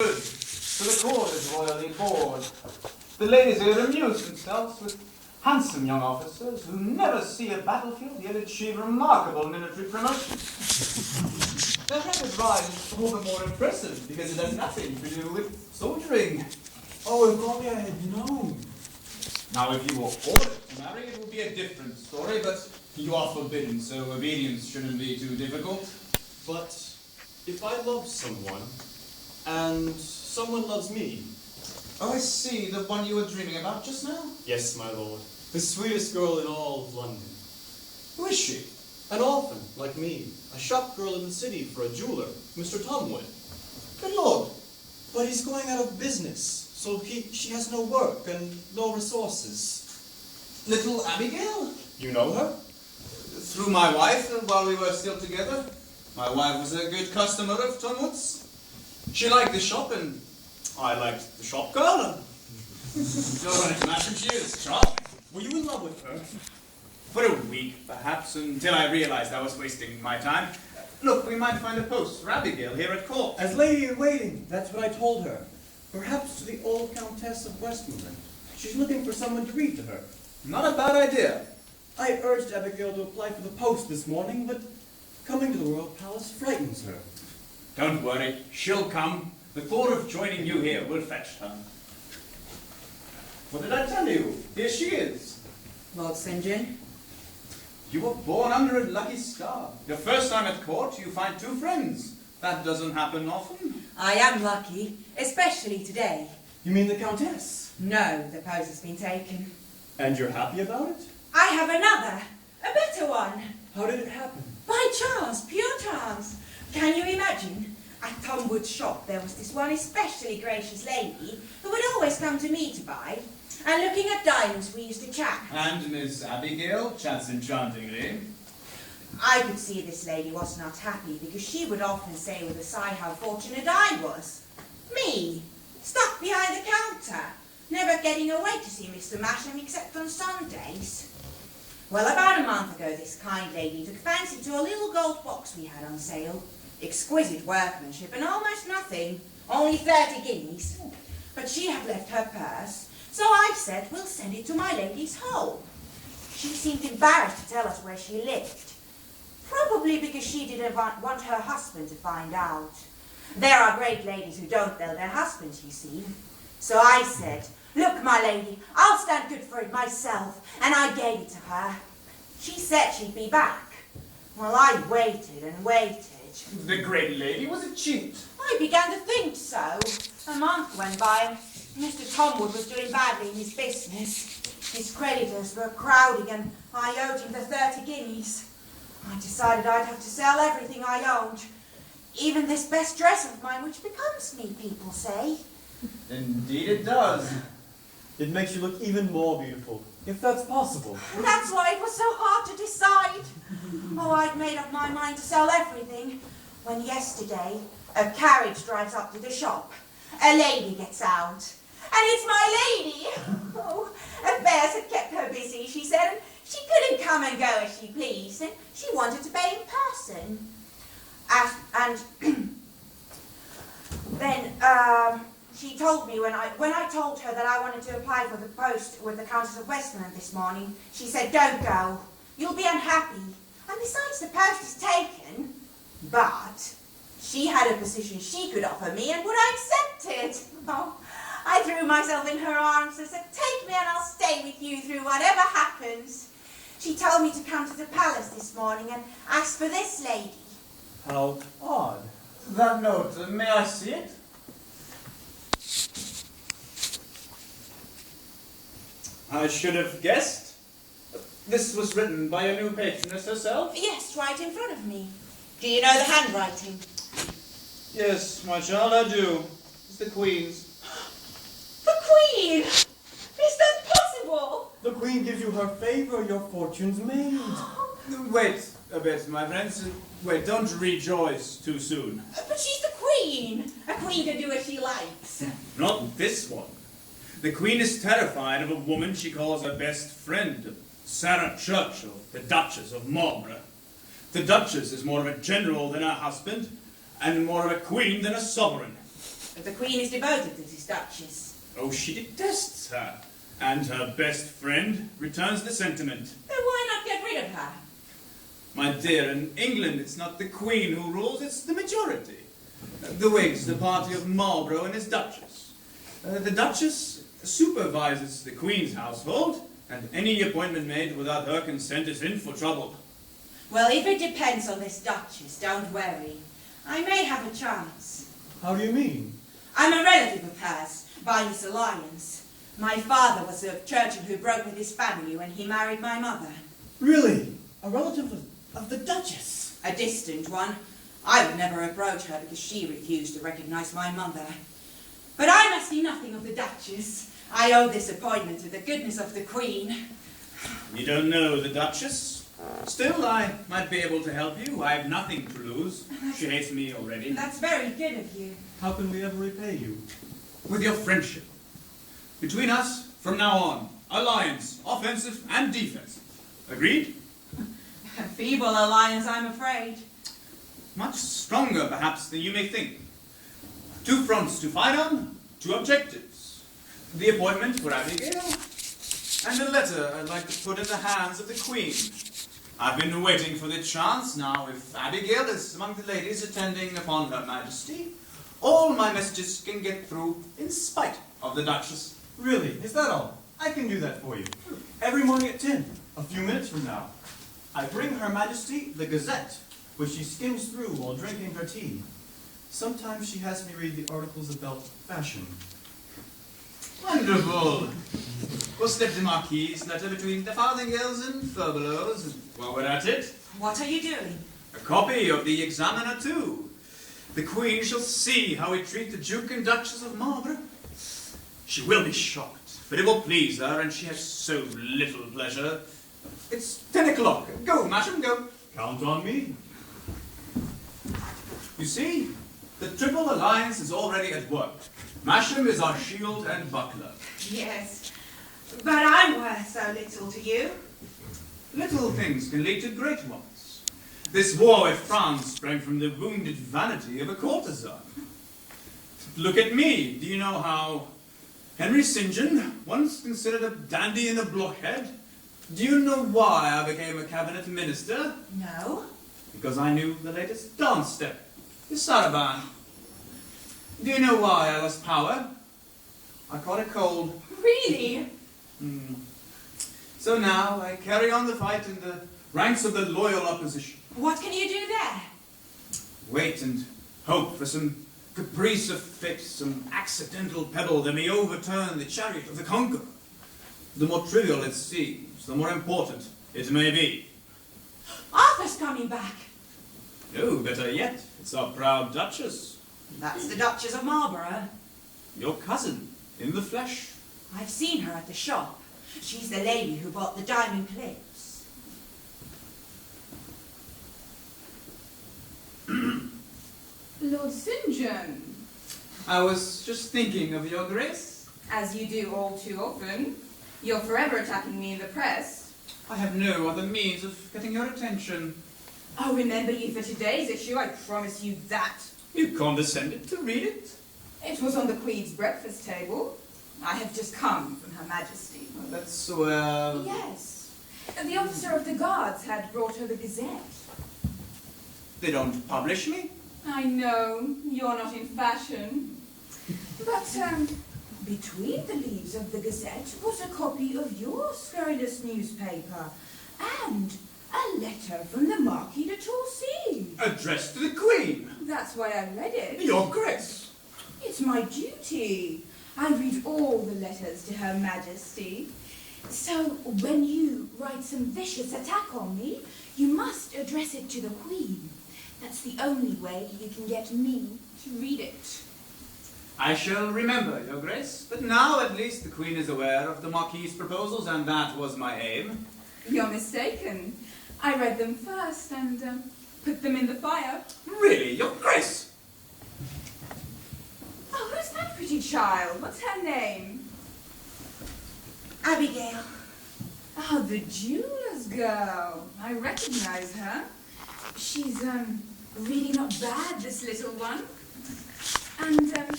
Good. So the court is royally bored. The ladies here amuse themselves with handsome young officers who never see a battlefield yet achieve remarkable military promotion. Their rapid rise is all the more impressive because it has nothing to do with soldiering. Oh, if only I had known. Now, if you were ordered to marry, it would be a different story, but you are forbidden, so obedience shouldn't be too difficult. But if I love someone, and someone loves me. Oh, I see, the one you were dreaming about just now? Yes, my lord. The sweetest girl in all of London. Who is she? An orphan, like me. A shop girl in the city for a jeweler, Mr. Tomwood. Good Lord. But he's going out of business, so she has no work and no resources. Little Abigail? You know her? Through my wife, while we were still together. My wife was a good customer of Tomwood's. She liked the shop, and I liked the shop girl. So right, madam, she is sharp. Were you in love with her? For a week, perhaps, until I realized I was wasting my time. Look, we might find a post for Abigail here at court. As lady in waiting, that's what I told her. Perhaps to the old Countess of Westmoreland. She's looking for someone to read to her. Not a bad idea. I urged Abigail to apply for the post this morning, but coming to the Royal Palace frightens her. Don't worry, she'll come. The thought of joining you here will fetch her. What did I tell you? Here she is. Lord St. John. You were born under a lucky star. Your first time at court, you find two friends. That doesn't happen often. I am lucky, especially today. You mean the Countess? No, the post has been taken. And you're happy about it? I have another, a better one. How did it happen? By chance, pure chance. Can you imagine? At Tomwood's shop there was this one especially gracious lady who would always come to me to buy. And looking at diamonds we used to chat. And Miss Abigail chats enchantingly. I could see this lady was not happy because she would often say with a sigh how fortunate I was. Me, stuck behind the counter, never getting away to see Mr. Masham except on Sundays. Well, about a month ago this kind lady took fancy to a little gold box we had on sale. Exquisite workmanship and almost nothing, only 30 guineas. But she had left her purse, so I said we'll send it to my lady's home. She seemed embarrassed to tell us where she lived. Probably because she didn't want her husband to find out. There are great ladies who don't tell their husbands, you see. So I said, look, my lady, I'll stand good for it myself, and I gave it to her. She said she'd be back. Well, I waited and waited. The great lady was a cheat. I began to think so. A month went by. Mr. Tomwood was doing badly in his business. His creditors were crowding, and I owed him the 30 guineas. I decided I'd have to sell everything I owned. Even this best dress of mine, which becomes me, people say. Indeed it does. It makes you look even more beautiful, if that's possible. And that's why it was so hard to decide. Oh, I'd made up my mind to sell everything, when yesterday a carriage drives up to the shop. A lady gets out. And it's my lady! Oh, affairs had kept her busy, she said, and she couldn't come and go as she pleased, and she wanted to pay in person. Then she told me when I told her that I wanted to apply for the post with the Countess of Westmoreland this morning, she said, don't go, you'll be unhappy, and besides the post is taken. But she had a position she could offer me, and would I accept it? Oh, I threw myself in her arms and said, take me and I'll stay with you through whatever happens. She told me to come to the palace this morning and ask for this lady. How odd. That note, may I see it? I should have guessed. This was written by a new patroness herself? Yes, right in front of me. Do you know the handwriting? Yes, my child, I do. It's the Queen's. The Queen! Is that possible? The Queen gives you her favor, your fortune's made. Wait a bit, my friends. Wait, don't rejoice too soon. But she's the Queen! A Queen can do as she likes. Not this one. The Queen is terrified of a woman she calls her best friend, Sarah Churchill, the Duchess of Marlborough. The Duchess is more of a general than her husband, and more of a queen than a sovereign. but the Queen is devoted to this Duchess. Oh, she detests her. And her best friend returns the sentiment. Then why not get rid of her? My dear, in England it's not the Queen who rules, it's the majority. The Whigs, the party of Marlborough and his Duchess. The Duchess supervises the Queen's household, and any appointment made without her consent is in for trouble. Well, if it depends on this Duchess, don't worry. I may have a chance. How do you mean? I'm a relative of hers, by his alliance. My father was a Churchill who broke with his family when he married my mother. Really? A relative of the Duchess? A distant one. I would never approach her because she refused to recognize my mother. But I must be nothing of the Duchess. I owe this appointment to the goodness of the Queen. You don't know the Duchess? Still, I might be able to help you. I have nothing to lose. She hates me already. That's very good of you. How can we ever repay you? With your friendship. Between us, from now on, alliance, offensive and defensive. Agreed? A feeble alliance, I'm afraid. Much stronger, perhaps, than you may think. 2 fronts to fight on, 2 objectives. The appointment for Abigail, and a letter I'd like to put in the hands of the Queen. I've been waiting for the chance. Now, if Abigail is among the ladies attending upon Her Majesty, all my messages can get through in spite of the Duchess. Really? Is that all? I can do that for you. Every morning at 10, a few minutes from now. I bring Her Majesty the Gazette, which she skims through while drinking her tea. Sometimes she has me read the articles about fashion. Wonderful! We'll slip the Marquis's letter between the farthingales and furbelows, and while we're at it, What are you doing? a copy of the Examiner too. The Queen shall see how we treat the Duke and Duchess of Marlborough. She will be shocked, but it will please her, and she has so little pleasure. It's 10 o'clock. Go, Masham, go. Count on me. You see, the Triple Alliance is already at work. Masham is our shield and buckler. Yes, but I'm worth so little to you. Little things can lead to great ones. This war with France sprang from the wounded vanity of a courtesan. Look at me. Do you know how Henry St. John, once considered a dandy and a blockhead? Do you know why I became a cabinet minister? No. Because I knew the latest dance step, the Saraban. Do you know why I lost power? I caught a cold. Really? So now I carry on the fight in the ranks of the loyal opposition. What can you do there? Wait and hope for some caprice of fate, some accidental pebble that may overturn the chariot of the conqueror. The more trivial it seems, the more important it may be. Arthur's coming back. No, better yet, it's our proud Duchess. That's the Duchess of Marlborough. Your cousin, in the flesh. I've seen her at the shop. She's the lady who bought the diamond clips. Lord St. John, I was just thinking of your grace. as you do all too often, you're forever attacking me in the press. I have no other means of getting your attention. I'll remember you for today's issue, I promise you that. You condescended to read it? It was on the Queen's breakfast table. I have just come from Her Majesty. Well, that's swell. Yes. The officer of the guards had brought her the Gazette. They don't publish me? I know, you're not in fashion. But, between the leaves of the Gazette was a copy of your scurrilous newspaper and a letter from the Marquis de Torcy. Addressed to the Queen. That's why I read it. Your grace. It's my duty. I read all the letters to Her Majesty. So, when you write some vicious attack on me, you must address it to the Queen. That's the only way you can get me to read it. I shall remember, your grace. But now at least the Queen is aware of the Marquis's proposals, and that was my aim. You're mistaken. I read them first and put them in the fire. Really, your grace? Oh, who's that pretty child? What's her name? Abigail. Oh, the jeweler's girl. I recognize her. She's, really not bad, this little one. And,